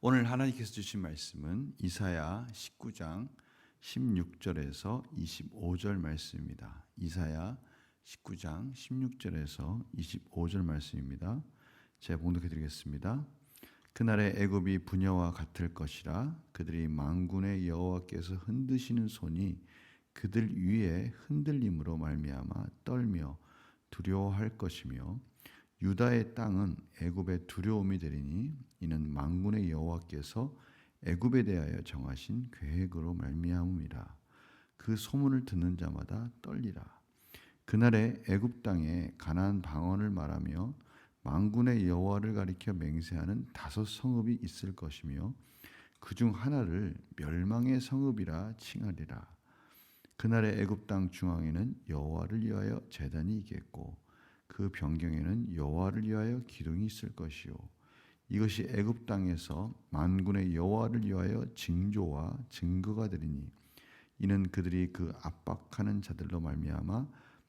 오늘 하나님께서 주신 말씀은 이사야 19장 16절에서 25절 말씀입니다. 이사야 19장 16절에서 25절 말씀입니다. 제가 봉독해 드리겠습니다. 그날에 애굽이 부녀와 같을 것이라. 그들이 만군의 여호와께서 흔드시는 손이 그들 위에 흔들림으로 말미암아 떨며 두려워할 것이며, 유다의 땅은 애굽의 두려움이 되리니 이는 만군의 여호와께서 애굽에 대하여 정하신 계획으로 말미암음이라. 그 소문을 듣는 자마다 떨리라. 그날에 애굽 땅에 가나안 방언을 말하며 만군의 여호와를 가리켜 맹세하는 5 성읍이 있을 것이며, 그중 하나를 멸망의 성읍이라 칭하리라. 그날에 애굽 땅 중앙에는 여호와를 위하여 제단이 있겠고, 그 변경에는 여호와를 위하여 기둥이 있을 것이요, 이것이 애굽 땅에서 만군의 여호와를 위하여 징조와 증거가 되리니 이는 그들이 그 압박하는 자들로 말미암아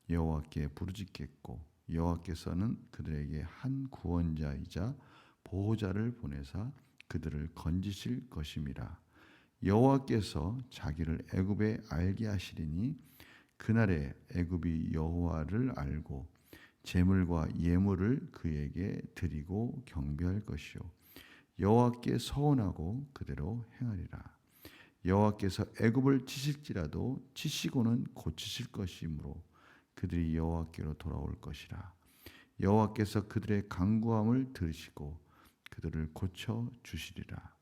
여호와께 부르짖겠고, 여호와께서는 그들에게 한 구원자이자 보호자를 보내사 그들을 건지실 것임이라. 여호와께서 자기를 애굽에 알게 하시리니 그날에 애굽이 여호와를 알고 제물과 예물을 그에게 드리고 경배할 것이요, 여호와께 서원하고 그대로 행하리라. 여호와께서 애굽을 치실지라도 치시고는 고치실 것이므로 그들이 여호와께로 돌아올 것이라. 여호와께서 그들의 간구함을 들으시고 그들을 고쳐 주시리라.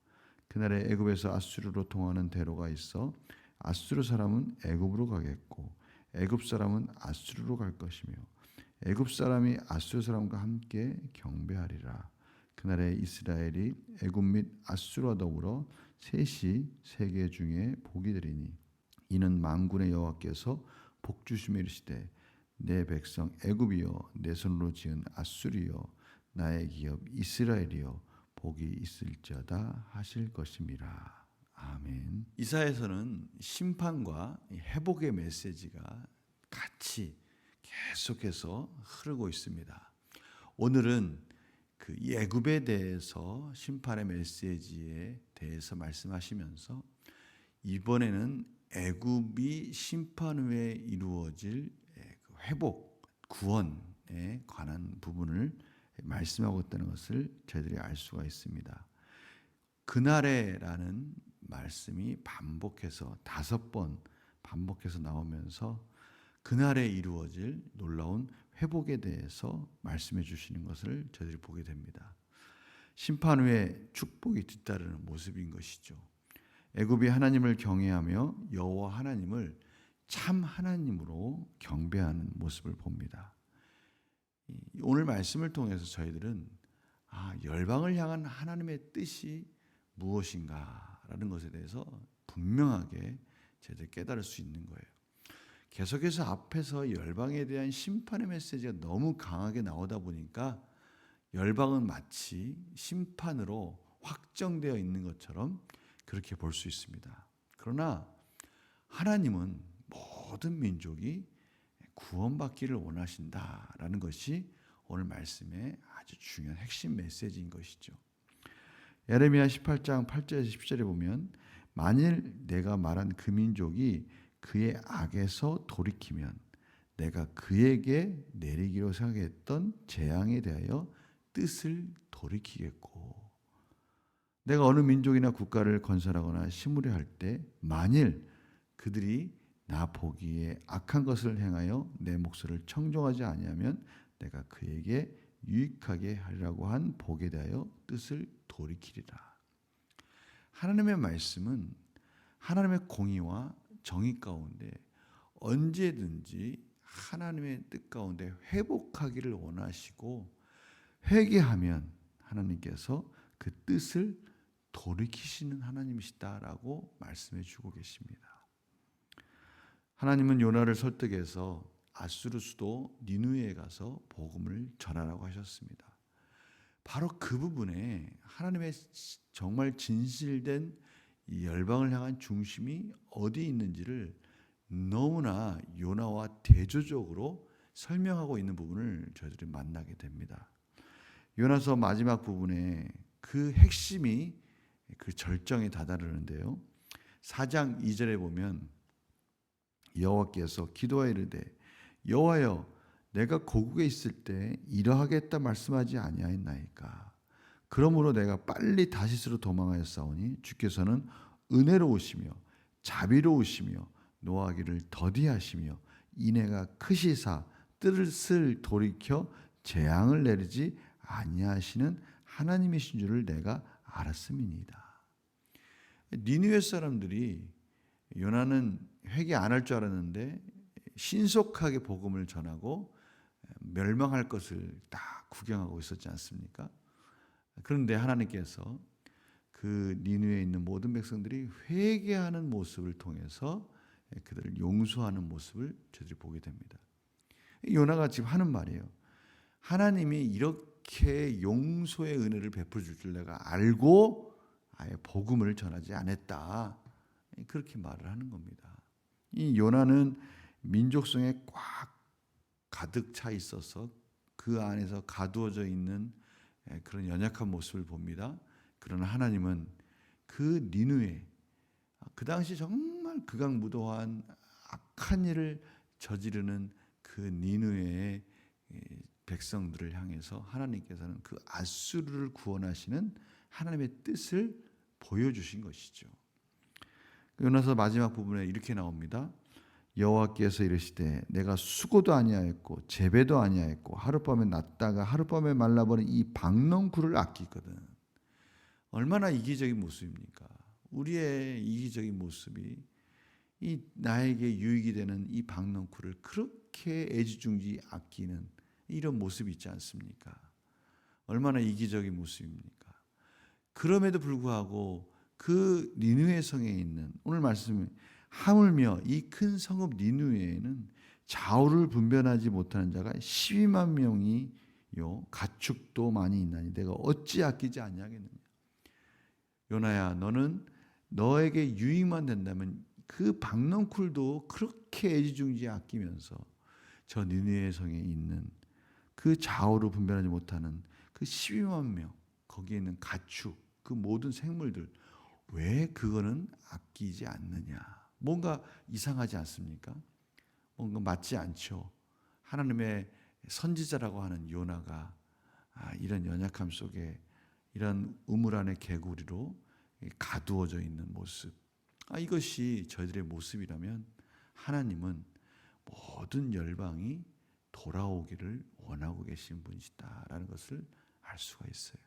그날에 애굽에서 아수르로 통하는 대로가 있어 아수르 사람은 애굽으로 가겠고 애굽 사람은 아수르로 갈 것이며, 애굽 사람이 아수르 사람과 함께 경배하리라. 그날에 이스라엘이 애굽 및 아수르와 더불어 셋이 세계 중에 복이 되리니 이는 만군의 여호와께서 복 주시며 이르시되, 내 백성 애굽이여, 내 손으로 지은 아수르여, 나의 기업 이스라엘이여, 복이 있을지어다 하실 것임이라. 아멘. 이사야에서는 심판과 회복의 메시지가 같이 계속해서 흐르고 있습니다. 오늘은 그 애굽에 대해서 심판의 메시지에 대해서 말씀하시면서, 이번에는 애굽이 심판 후에 이루어질 회복, 구원에 관한 부분을 말씀하고 있다는 것을 저희들이 알 수가 있습니다. 그날에라는 말씀이 반복해서 5번 반복해서 나오면서 그날에 이루어질 놀라운 회복에 대해서 말씀해 주시는 것을 저희들이 보게 됩니다. 심판 후에 축복이 뒤따르는 모습인 것이죠. 애굽이 하나님을 경외하며 여호와 하나님을 참 하나님으로 경배하는 모습을 봅니다. 오늘 말씀을 통해서 저희들은 열방을 향한 하나님의 뜻이 무엇인가라는 것에 대해서 분명하게 저희들이 깨달을 수 있는 거예요. 계속해서 앞에서 열방에 대한 심판의 메시지가 너무 강하게 나오다 보니까 열방은 마치 심판으로 확정되어 있는 것처럼 그렇게 볼 수 있습니다. 그러나 하나님은 모든 민족이 구원받기를 원하신다라는 것이 오늘 말씀의 아주 중요한 핵심 메시지인 것이죠. 예레미야 18장 8절에서 10절에 보면, 만일 내가 말한 그 민족이 그의 악에서 돌이키면 내가 그에게 내리기로 생각했던 재앙에 대하여 뜻을 돌이키겠고, 내가 어느 민족이나 국가를 건설하거나 심으려 할 때 만일 그들이 나 보기에 악한 것을 행하여 내 목소리를 청종하지 아니하면 내가 그에게 유익하게 하리라고 한 복에 대하여 뜻을 돌이키리라. 하나님의 말씀은 하나님의 공의와 정의 가운데 언제든지 하나님의 뜻 가운데 회복하기를 원하시고, 회개하면 하나님께서 그 뜻을 돌이키시는 하나님이시다라고 말씀해 주고 계십니다. 하나님은 요나를 설득해서 아수르 수도 니느웨에 가서 복음을 전하라고 하셨습니다. 바로 그 부분에 하나님의 정말 진실된 이 열방을 향한 중심이 어디 있는지를 너무나 요나와 대조적으로 설명하고 있는 부분을 저희들이 만나게 됩니다. 요나서 마지막 부분에 그 핵심이 그 절정에 다다르는데요. 4장 2절에 보면 여호와께서 기도하여 이르되 여호와여 내가 고국에 있을 때 이러하겠다 말씀하지 아니하였나이까. 그러므로 내가 빨리 다시스로 도망하였사오니 주께서는 은혜로우시며 자비로우시며 노하기를 더디하시며 인애가 크시사 뜻을 돌이켜 재앙을 내리지 아니하시는 하나님이신 줄을 내가 알았음이니이다. 니느웨 사람들이 요나는 회개 안 할 줄 알았는데 신속하게 복음을 전하고 멸망할 것을 딱 구경하고 있었지 않습니까? 그런데 하나님께서 그 니느웨에 있는 모든 백성들이 회개하는 모습을 통해서 그들을 용서하는 모습을 저들이 보게 됩니다. 요나가 지금 하는 말이에요. 하나님이 이렇게 용서의 은혜를 베풀어 줄 줄 내가 알고 아예 복음을 전하지 않았다. 그렇게 말을 하는 겁니다. 이 요나는 민족성에 꽉 가득 차 있어서 그 안에서 가두어져 있는 그런 연약한 모습을 봅니다. 그러나 하나님은 그 니느웨, 그 당시 정말 극악무도한 악한 일을 저지르는 그 니느웨의 백성들을 향해서 하나님께서는 그 아수르를 구원하시는 하나님의 뜻을 보여주신 것이죠. 요나서 마지막 부분에 이렇게 나옵니다. 여호와께서 이르시되 내가 수고도 아니하였고 재배도 아니하였고 하룻밤에 났다가 하룻밤에 말라버린 이 박농쿨을 아끼거든. 얼마나 이기적인 모습입니까? 우리의 이기적인 모습이 이 나에게 유익이 되는 이 박농쿨을 그렇게 애지중지 아끼는 이런 모습이 있지 않습니까? 얼마나 이기적인 모습입니까? 그럼에도 불구하고 그 니느웨 성에 있는 오늘 말씀에 하물며 이 큰 성읍 니느웨에는 좌우를 분별하지 못하는 자가 12만 명이요 가축도 많이 있나니 내가 어찌 아끼지 아니하겠느냐. 요나야 너는 너에게 유익만 된다면 그 박넝쿨도 그렇게 애지중지 아끼면서 저 니느웨 성에 있는 그 좌우를 분별하지 못하는 그 12만 명 거기에 있는 가축 그 모든 생물들 왜 그거는 아끼지 않느냐. 뭔가 이상하지 않습니까? 뭔가 맞지 않죠. 하나님의 선지자라고 하는 요나가 이런 연약함 속에 이런 우물 안의 개구리로 가두어져 있는 모습. 이것이 저희들의 모습이라면 하나님은 모든 열방이 돌아오기를 원하고 계신 분이시다라는 것을 알 수가 있어요.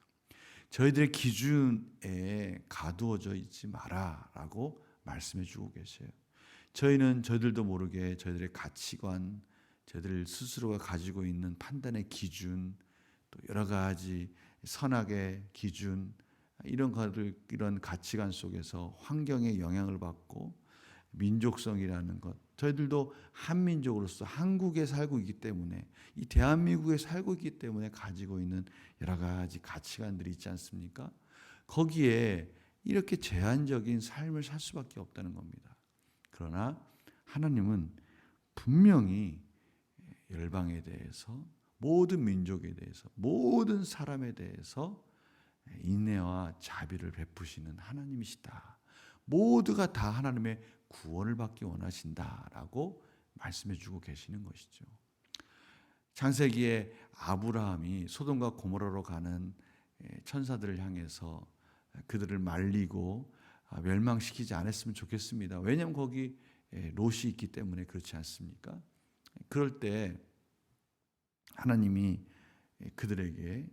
저희들의 기준에 가두어져 있지 마라라고 말씀해 주고 계세요. 저희는 저희들도 모르게 저희들의 가치관, 저희들 스스로가 가지고 있는 판단의 기준, 또 여러 가지 선악의 기준, 이런 가치관 속에서 환경의 영향을 받고 민족성이라는 것, 저희들도 한민족으로서 한국에 살고 있기 때문에 이 대한민국에 살고 있기 때문에 가지고 있는 여러 가지 가치관들이 있지 않습니까? 거기에 이렇게 제한적인 삶을 살 수밖에 없다는 겁니다. 그러나 하나님은 분명히 열방에 대해서 모든 민족에 대해서 모든 사람에 대해서 인애와 자비를 베푸시는 하나님이시다. 모두가 다 하나님의 구원을 받기 원하신다라고 말씀해 주고 계시는 것이죠. 창세기에 아브라함이 소돔과 고모라로 가는 천사들을 향해서 그들을 말리고 멸망시키지 않았으면 좋겠습니다. 왜냐하면 거기 롯이 있기 때문에 그렇지 않습니까? 그럴 때 하나님이 그들에게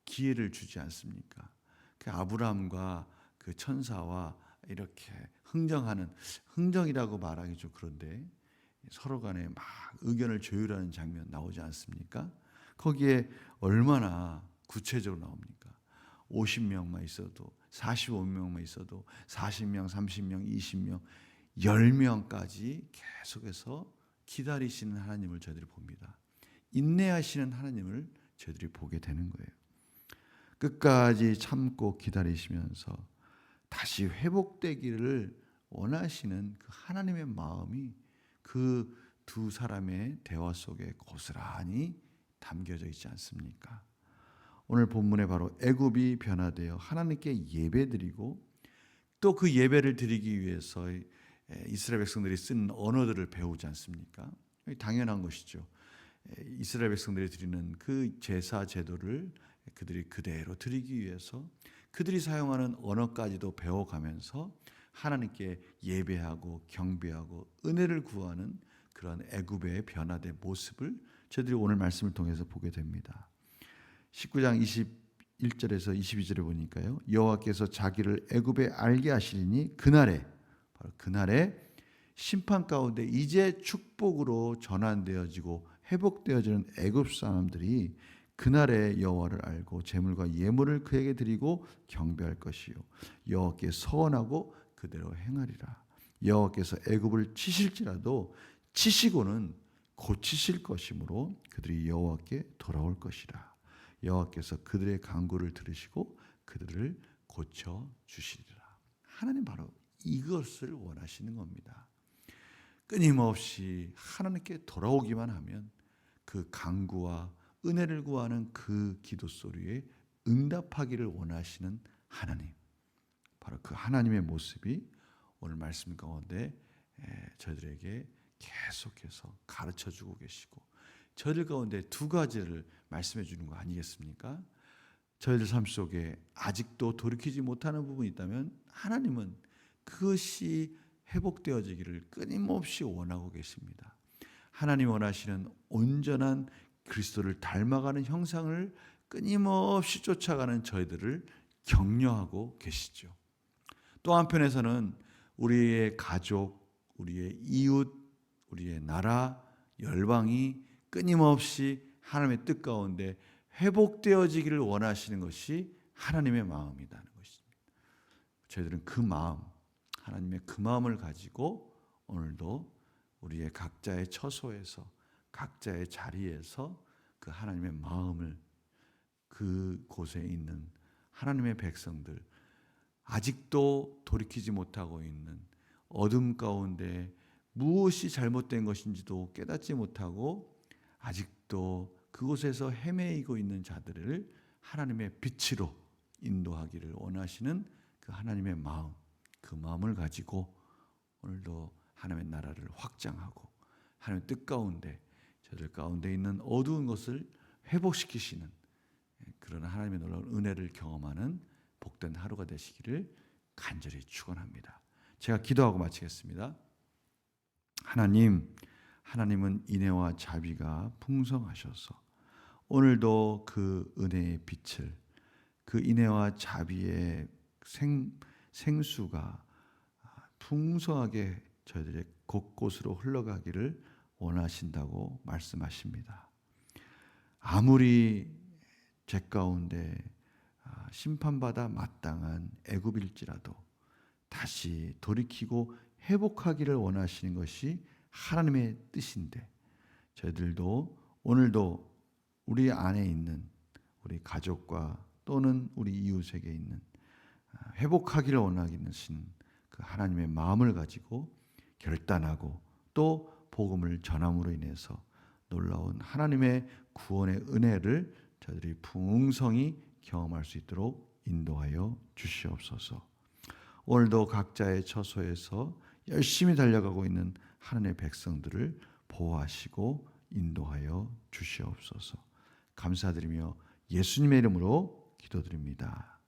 기회를 주지 않습니까? 그 아브라함과 그 천사와 이렇게 흥정이라고 말하기 좀 그런데 서로 간에 막 의견을 조율하는 장면 나오지 않습니까? 거기에 얼마나 구체적으로 나옵니까? 50명만 있어도 45명만 있어도 40명, 30명, 20명, 10명까지 계속해서 기다리시는 하나님을 저희들이 봅니다. 인내하시는 하나님을 저희들이 보게 되는 거예요. 끝까지 참고 기다리시면서 다시 회복되기를 원하시는 그 하나님의 마음이 그 두 사람의 대화 속에 고스란히 담겨져 있지 않습니까? 오늘 본문에 바로 애굽이 변화되어 하나님께 예배드리고 또 그 예배를 드리기 위해서 이스라엘 백성들이 쓴 언어들을 배우지 않습니까? 당연한 것이죠. 이스라엘 백성들이 드리는 그 제사 제도를 그들이 그대로 드리기 위해서 그들이 사용하는 언어까지도 배워가면서 하나님께 예배하고 경배하고 은혜를 구하는 그런 애굽의 변화된 모습을 저희들이 오늘 말씀을 통해서 보게 됩니다. 19장 21절에서 22절에 보니까요. 여호와께서 자기를 애굽에 알게 하시리니 그날에 바로 그날에 심판 가운데 이제 축복으로 전환되어지고 회복되어지는 애굽 사람들이 그날에 여호와를 알고 제물과 예물을 그에게 드리고 경배할 것이요 여호와께 서원하고 그대로 행하리라. 여호와께서 애굽을 치실지라도 치시고는 고치실 것이므로 그들이 여호와께 돌아올 것이라. 여호와께서 그들의 간구를 들으시고 그들을 고쳐 주시리라. 하나님 바로 이것을 원하시는 겁니다. 끊임없이 하나님께 돌아오기만 하면 그 간구와 은혜를 구하는 그 기도 소리에 응답하기를 원하시는 하나님, 바로 그 하나님의 모습이 오늘 말씀 가운데 저희들에게 계속해서 가르쳐주고 계시고 저희들 가운데 두 가지를 말씀해 주는 거 아니겠습니까? 저희들 삶 속에 아직도 돌이키지 못하는 부분이 있다면 하나님은 그것이 회복되어지기를 끊임없이 원하고 계십니다. 하나님 원하시는 온전한 그리스도를 닮아가는 형상을 끊임없이 쫓아가는 저희들을 격려하고 계시죠. 또 한편에서는 우리의 가족, 우리의 이웃, 우리의 나라, 열방이 끊임없이 하나님의 뜻 가운데 회복되어지기를 원하시는 것이 하나님의 마음이라는 것입니다. 저희들은 그 마음, 하나님의 그 마음을 가지고 오늘도 우리의 각자의 처소에서 각자의 자리에서 그 하나님의 마음을 그곳에 있는 하나님의 백성들, 아직도 돌이키지 못하고 있는 어둠 가운데 무엇이 잘못된 것인지도 깨닫지 못하고 아직도 그곳에서 헤매이고 있는 자들을 하나님의 빛으로 인도하기를 원하시는 그 하나님의 마음, 그 마음을 가지고 오늘도 하나님의 나라를 확장하고 하나님의 뜻 가운데 저들 가운데 있는 어두운 것을 회복시키시는 그런 하나님의 놀라운 은혜를 경험하는 복된 하루가 되시기를 간절히 축원합니다. 제가 기도하고 마치겠습니다. 하나님은 인애와 자비가 풍성하셔서 오늘도 그 은혜의 빛을, 그 인애와 자비의 생수가 풍성하게 저희들의 곳곳으로 흘러가기를 원하신다고 말씀하십니다. 아무리 죄 가운데 심판받아 마땅한 애굽일지라도 다시 돌이키고 회복하기를 원하시는 것이 하나님의 뜻인데 저희들도 오늘도 우리 안에 있는 우리 가족과 또는 우리 이웃에게 있는 회복하기를 원하시는 그 하나님의 마음을 가지고 결단하고 또 복음을 전함으로 인해서 놀라운 하나님의 구원의 은혜를 저희들이 풍성히 경험할 수 있도록 인도하여 주시옵소서. 오늘도 각자의 처소에서 열심히 달려가고 있는 하나님의 백성들을 보호하시고 인도하여 주시옵소서. 감사드리며 예수님의 이름으로 기도드립니다.